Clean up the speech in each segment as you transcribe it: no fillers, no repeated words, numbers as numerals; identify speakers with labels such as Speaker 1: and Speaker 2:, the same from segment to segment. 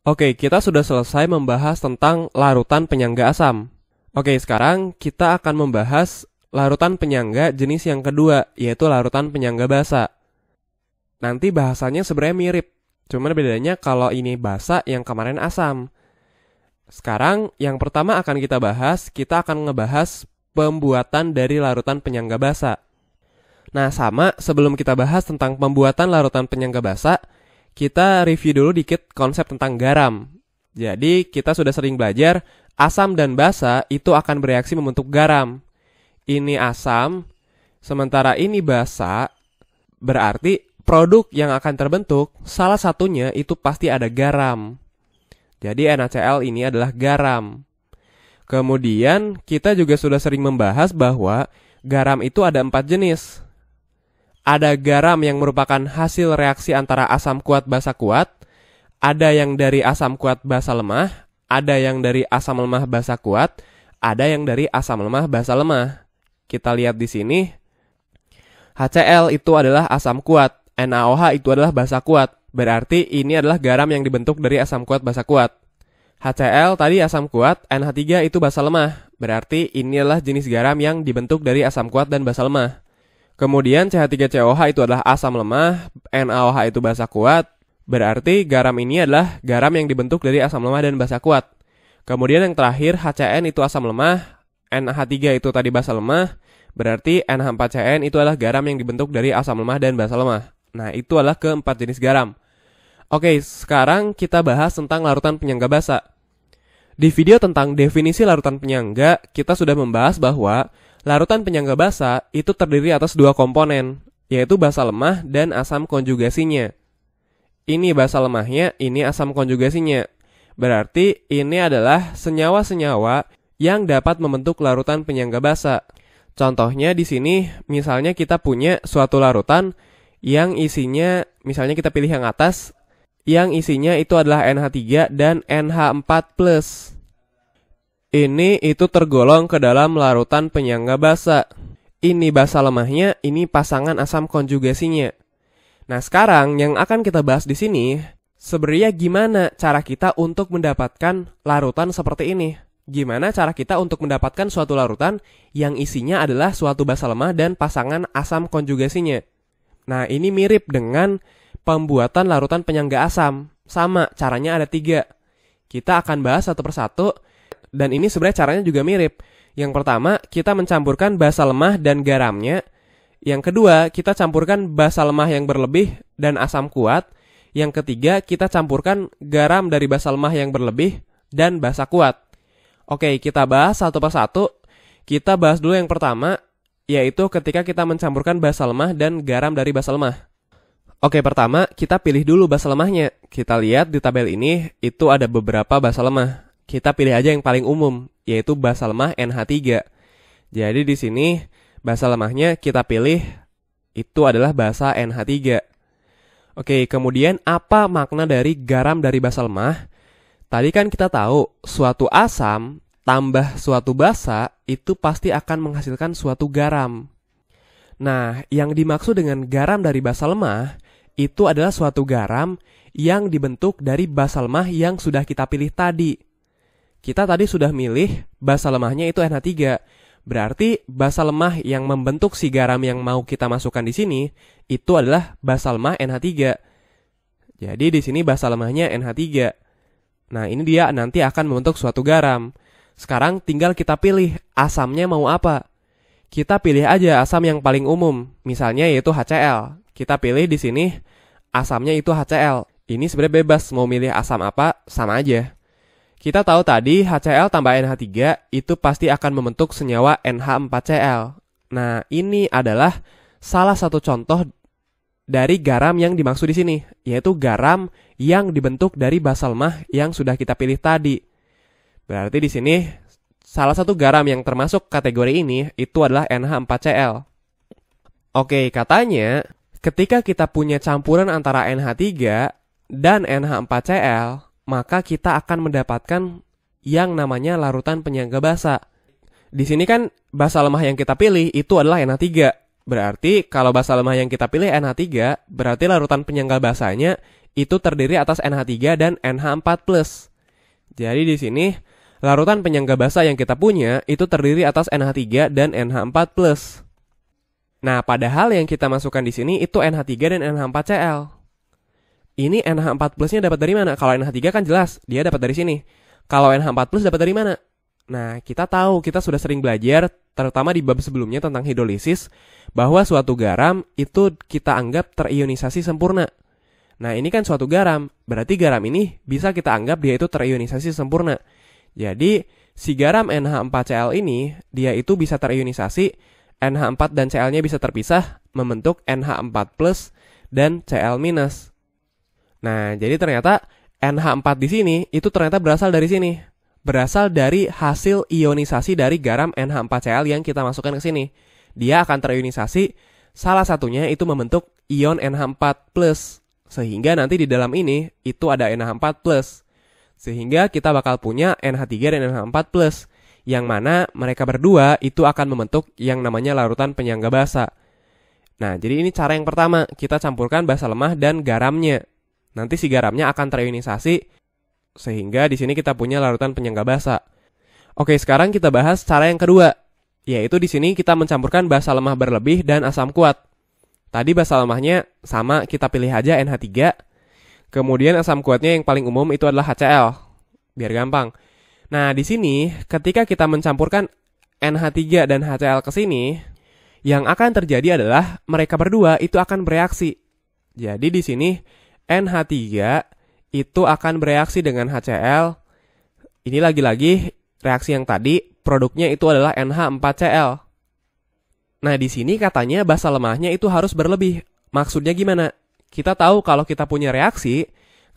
Speaker 1: Oke, kita sudah selesai membahas tentang larutan penyangga asam. Oke, sekarang kita akan membahas larutan penyangga jenis yang kedua, yaitu larutan penyangga basa. Nanti bahasanya sebenarnya mirip, cuman bedanya kalau ini basa, yang kemarin asam. Sekarang yang pertama akan kita bahas, kita akan ngebahas pembuatan dari larutan penyangga basa. Nah, sama sebelum kita bahas tentang pembuatan larutan penyangga basa, kita review dulu dikit konsep tentang garam. Jadi, kita sudah sering belajar, asam dan basa itu akan bereaksi membentuk garam. Ini asam, sementara ini basa, berarti produk yang akan terbentuk, salah satunya itu pasti ada garam. Jadi, NaCl ini adalah garam. Kemudian, kita juga sudah sering membahas bahwa garam itu ada 4 jenis. Ada garam yang merupakan hasil reaksi antara asam kuat basa kuat, ada yang dari asam kuat basa lemah, ada yang dari asam lemah basa kuat, ada yang dari asam lemah basa lemah. Kita lihat di sini, HCl itu adalah asam kuat, NaOH itu adalah basa kuat, berarti ini adalah garam yang dibentuk dari asam kuat basa kuat. HCl tadi asam kuat, NH3 itu basa lemah, berarti ini adalah jenis garam yang dibentuk dari asam kuat dan basa lemah. Kemudian CH3COH itu adalah asam lemah, NaOH itu basa kuat, berarti garam ini adalah garam yang dibentuk dari asam lemah dan basa kuat. Kemudian yang terakhir HCN itu asam lemah, NH3 itu tadi basa lemah, berarti NH4CN itu adalah garam yang dibentuk dari asam lemah dan basa lemah. Nah, itu adalah keempat jenis garam. Oke, sekarang kita bahas tentang larutan penyangga basa. Di video tentang definisi larutan penyangga, kita sudah membahas bahwa larutan penyangga basa itu terdiri atas 2 komponen, yaitu basa lemah dan asam konjugasinya. Ini basa lemahnya, ini asam konjugasinya. Berarti ini adalah senyawa-senyawa yang dapat membentuk larutan penyangga basa. Contohnya di sini, misalnya kita punya suatu larutan yang isinya, misalnya kita pilih yang atas, yang isinya itu adalah NH3 dan NH4+. Ini itu tergolong ke dalam larutan penyangga basa. Ini basa lemahnya, ini pasangan asam konjugasinya. Nah, sekarang yang akan kita bahas di sini, sebenarnya gimana cara kita untuk mendapatkan larutan seperti ini? Gimana cara kita untuk mendapatkan suatu larutan yang isinya adalah suatu basa lemah dan pasangan asam konjugasinya? Nah, ini mirip dengan pembuatan larutan penyangga asam. Sama, caranya ada 3. Kita akan bahas satu persatu. Dan ini sebenarnya caranya juga mirip. Yang pertama, kita mencampurkan basa lemah dan garamnya. Yang kedua, kita campurkan basa lemah yang berlebih dan asam kuat. Yang ketiga, kita campurkan garam dari basa lemah yang berlebih dan basa kuat. Oke, kita bahas satu persatu. Kita bahas dulu yang pertama, yaitu ketika kita mencampurkan basa lemah dan garam dari basa lemah. Oke, pertama, kita pilih dulu basa lemahnya. Kita lihat di tabel ini, itu ada beberapa basa lemah. Kita pilih aja yang paling umum, yaitu basa lemah NH3. Jadi di sini basa lemahnya kita pilih itu adalah basa NH3. Oke, kemudian apa makna dari garam dari basa lemah? Tadi kan kita tahu suatu asam tambah suatu basa itu pasti akan menghasilkan suatu garam. Nah, yang dimaksud dengan garam dari basa lemah itu adalah suatu garam yang dibentuk dari basa lemah yang sudah kita pilih tadi. Kita tadi sudah milih basa lemahnya itu NH3. Berarti basa lemah yang membentuk si garam yang mau kita masukkan di sini itu adalah basa lemah NH3. Jadi di sini basa lemahnya NH3. Nah, ini dia nanti akan membentuk suatu garam. Sekarang tinggal kita pilih asamnya mau apa. Kita pilih aja asam yang paling umum, misalnya yaitu HCl. Kita pilih di sini asamnya itu HCl. Ini sebenarnya bebas mau milih asam apa, sama aja. Kita tahu tadi HCl tambah NH3 itu pasti akan membentuk senyawa NH4Cl. Nah, ini adalah salah satu contoh dari garam yang dimaksud di sini, yaitu garam yang dibentuk dari basa lemah yang sudah kita pilih tadi. Berarti di sini salah satu garam yang termasuk kategori ini itu adalah NH4Cl. Oke, katanya ketika kita punya campuran antara NH3 dan NH4Cl, maka kita akan mendapatkan yang namanya larutan penyangga basa. Di sini kan basa lemah yang kita pilih itu adalah NH3. Berarti kalau basa lemah yang kita pilih NH3, berarti larutan penyangga basanya itu terdiri atas NH3 dan NH4+. Jadi di sini larutan penyangga basa yang kita punya itu terdiri atas NH3 dan NH4+. Nah, padahal yang kita masukkan di sini itu NH3 dan NH4Cl. Ini NH4+-nya dapat dari mana? Kalau NH3 kan jelas, dia dapat dari sini. Kalau NH4+ dapat dari mana? Nah, kita tahu, kita sudah sering belajar, terutama di bab sebelumnya tentang hidrolisis, bahwa suatu garam itu kita anggap terionisasi sempurna. Nah, ini kan suatu garam, berarti garam ini bisa kita anggap dia itu terionisasi sempurna. Jadi, si garam NH4Cl ini, dia itu bisa terionisasi, NH4 dan Cl-nya bisa terpisah, membentuk NH4+ dan Cl-. Nah, jadi ternyata NH4 di sini, itu ternyata berasal dari sini. Berasal dari hasil ionisasi dari garam NH4Cl yang kita masukkan ke sini. Dia akan terionisasi, salah satunya itu membentuk ion NH4+. Sehingga nanti di dalam ini, itu ada NH4+. Sehingga kita bakal punya NH3 dan NH4+. Yang mana mereka berdua itu akan membentuk yang namanya larutan penyangga basa. Nah, jadi ini cara yang pertama, kita campurkan basa lemah dan garamnya. Nanti si garamnya akan terionisasi, sehingga di sini kita punya larutan penyangga basa. Oke, sekarang kita bahas cara yang kedua, yaitu di sini kita mencampurkan basa lemah berlebih dan asam kuat. Tadi basa lemahnya sama, kita pilih aja NH3. Kemudian asam kuatnya yang paling umum itu adalah HCl, biar gampang. Nah, di sini ketika kita mencampurkan NH3 dan HCl ke sini, yang akan terjadi adalah mereka berdua itu akan bereaksi. Jadi di sini NH3 itu akan bereaksi dengan HCl. Ini lagi-lagi reaksi yang tadi, produknya itu adalah NH4Cl. Nah, di sini katanya basa lemahnya itu harus berlebih. Maksudnya gimana? Kita tahu kalau kita punya reaksi,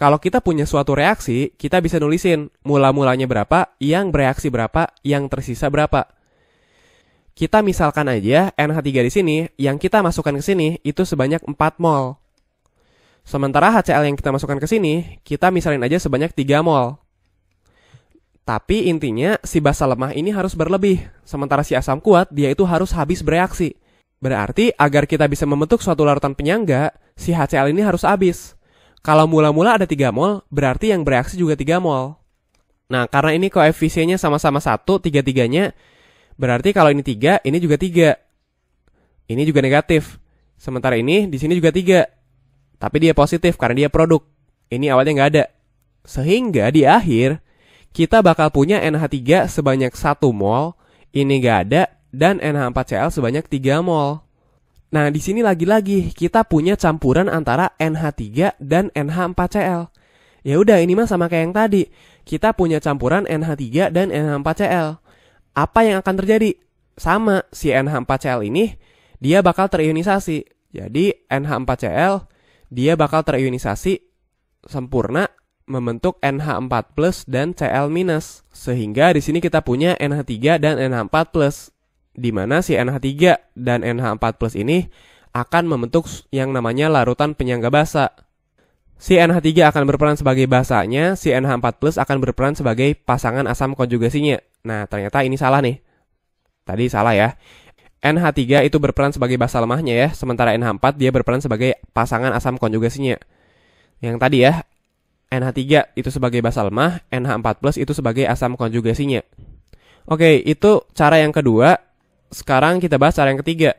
Speaker 1: kalau kita punya suatu reaksi, kita bisa nulisin mula-mulanya berapa, yang bereaksi berapa, yang tersisa berapa. Kita misalkan aja NH3 di sini, yang kita masukkan ke sini itu sebanyak 4 mol. Sementara HCl yang kita masukkan ke sini, kita misalin aja sebanyak 3 mol. Tapi intinya si basa lemah ini harus berlebih, sementara si asam kuat dia itu harus habis bereaksi. Berarti agar kita bisa membentuk suatu larutan penyangga, si HCl ini harus habis. Kalau mula-mula ada 3 mol, berarti yang bereaksi juga 3 mol. Nah, karena ini koefisiennya sama-sama 1, 3-3-nya, berarti kalau ini 3, ini juga 3. Ini juga negatif. Sementara ini, di sini juga 3. Tapi dia positif karena dia produk. Ini awalnya nggak ada. Sehingga di akhir, kita bakal punya NH3 sebanyak 1 mol, ini nggak ada, dan NH4Cl sebanyak 3 mol. Nah, di sini lagi-lagi kita punya campuran antara NH3 dan NH4Cl. Ya udah, ini mah sama kayak yang tadi. Kita punya campuran NH3 dan NH4Cl. Apa yang akan terjadi? Sama, si NH4Cl ini dia bakal terionisasi. Jadi NH4Cl dia bakal terionisasi sempurna membentuk NH4+ dan Cl-. Sehingga di sini kita punya NH3 dan NH4+. Di mana si NH3 dan NH4+ ini akan membentuk yang namanya larutan penyangga basa. Si NH3 akan berperan sebagai basanya, si NH4+ akan berperan sebagai pasangan asam konjugasinya. Nah, ternyata ini salah nih. Tadi salah ya. NH3 itu berperan sebagai basa lemahnya ya, sementara NH4 dia berperan sebagai pasangan asam konjugasinya. Yang tadi ya, NH3 itu sebagai basa lemah, NH4+ itu sebagai asam konjugasinya. Oke, itu cara yang kedua. Sekarang kita bahas cara yang ketiga.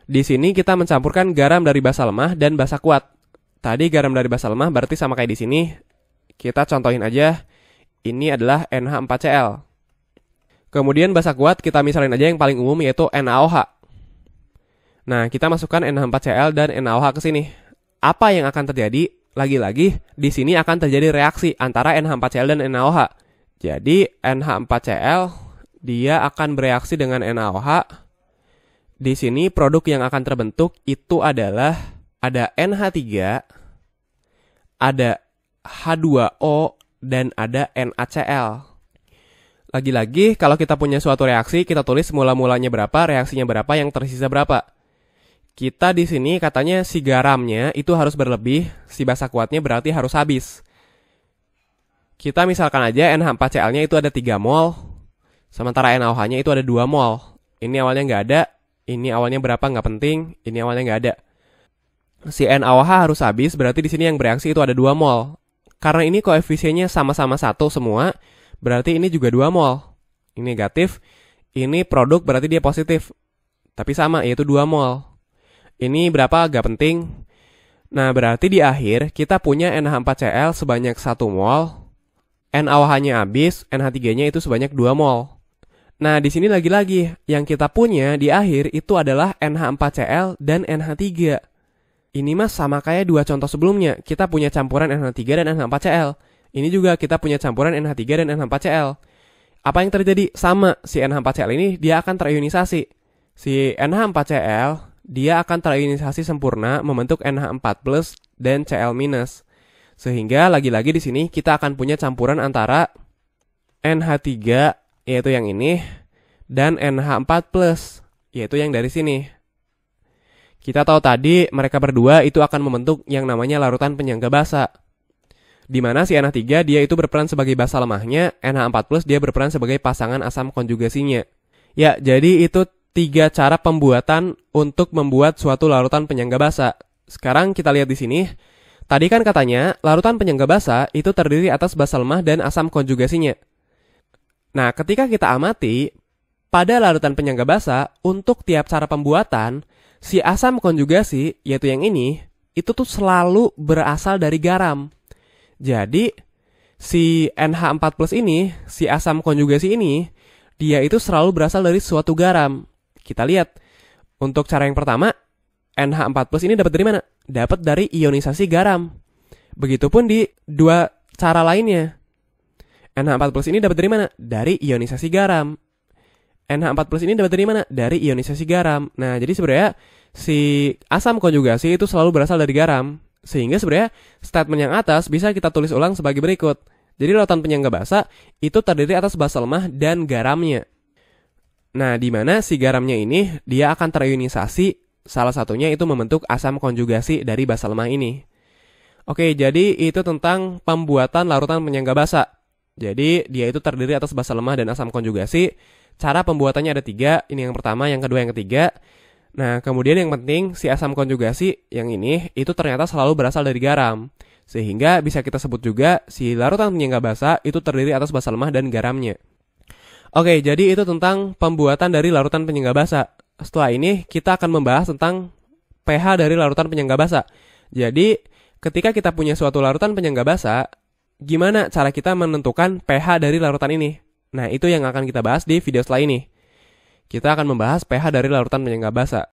Speaker 1: Di sini kita mencampurkan garam dari basa lemah dan basa kuat. Tadi garam dari basa lemah berarti sama kayak di sini. Kita contohin aja. Ini adalah NH4Cl. Kemudian basa kuat kita misalin aja yang paling umum yaitu NaOH. Nah, kita masukkan NH4Cl dan NaOH ke sini. Apa yang akan terjadi? Lagi-lagi di sini akan terjadi reaksi antara NH4Cl dan NaOH. Jadi NH4Cl dia akan bereaksi dengan NaOH. Di sini produk yang akan terbentuk itu adalah ada NH3, ada H2O, dan ada NaCl. Lagi-lagi kalau kita punya suatu reaksi, kita tulis mula-mulanya berapa, reaksinya berapa, yang tersisa berapa. Kita di sini katanya si garamnya itu harus berlebih, si basa kuatnya berarti harus habis. Kita misalkan aja NH4Cl-nya itu ada 3 mol, sementara NaOH-nya itu ada 2 mol. Ini awalnya nggak ada, Ini awalnya berapa nggak penting, ini awalnya nggak ada. Si NaOH harus habis, berarti di sini yang bereaksi itu ada 2 mol. Karena ini koefisiennya sama-sama 1 semua, berarti ini juga 2 mol. Ini negatif, ini produk berarti dia positif. Tapi sama, yaitu 2 mol. Ini berapa gak penting. Nah, berarti di akhir kita punya NH4Cl sebanyak 1 mol, NaOH-nya habis, NH3-nya itu sebanyak 2 mol. Nah, di sini lagi-lagi, yang kita punya di akhir itu adalah NH4Cl dan NH3. Ini mas sama kayak 2 contoh sebelumnya. Kita punya campuran NH3 dan NH4Cl. Ini juga kita punya campuran NH3 dan NH4Cl. Apa yang terjadi? Sama, si NH4Cl ini dia akan terionisasi. Si NH4Cl, dia akan terionisasi sempurna membentuk NH4+ dan Cl-. Sehingga lagi-lagi di sini kita akan punya campuran antara NH3, yaitu yang ini, dan NH4+, yaitu yang dari sini. Kita tahu tadi mereka berdua itu akan membentuk yang namanya larutan penyangga basa. Di mana si NH3 dia itu berperan sebagai basa lemahnya, NH4+ dia berperan sebagai pasangan asam konjugasinya. Ya, jadi itu 3 cara pembuatan untuk membuat suatu larutan penyangga basa. Sekarang kita lihat di sini. Tadi kan katanya larutan penyangga basa itu terdiri atas basa lemah dan asam konjugasinya. Nah, ketika kita amati pada larutan penyangga basa untuk tiap cara pembuatan, si asam konjugasi, yaitu yang ini, itu tuh selalu berasal dari garam. Jadi, si NH4+ ini, si asam konjugasi ini, dia itu selalu berasal dari suatu garam. Kita lihat, untuk cara yang pertama, NH4+ ini dapat dari mana? Dapat dari ionisasi garam. Begitupun di 2 cara lainnya. NH4+ ini dapat dari mana? Dari ionisasi garam. NH4+ ini dapat dari mana? Dari ionisasi garam. Nah, jadi sebenarnya si asam konjugasi itu selalu berasal dari garam. Sehingga sebenarnya statement yang atas bisa kita tulis ulang sebagai berikut. Jadi larutan penyangga basa itu terdiri atas basa lemah dan garamnya. Nah, di mana si garamnya ini dia akan terionisasi, salah satunya itu membentuk asam konjugasi dari basa lemah ini. Oke, jadi itu tentang pembuatan larutan penyangga basa. Jadi dia itu terdiri atas basa lemah dan asam konjugasi. Cara pembuatannya ada 3, ini yang pertama, yang kedua, yang ketiga. Nah, kemudian yang penting, si asam konjugasi yang ini, itu ternyata selalu berasal dari garam. Sehingga bisa kita sebut juga, si larutan penyangga basa itu terdiri atas basa lemah dan garamnya. Oke, jadi itu tentang pembuatan dari larutan penyangga basa. Setelah ini, kita akan membahas tentang pH dari larutan penyangga basa. Jadi, ketika kita punya suatu larutan penyangga basa, gimana cara kita menentukan pH dari larutan ini? Nah, itu yang akan kita bahas di video setelah ini. Kita akan membahas pH dari larutan penyangga basa.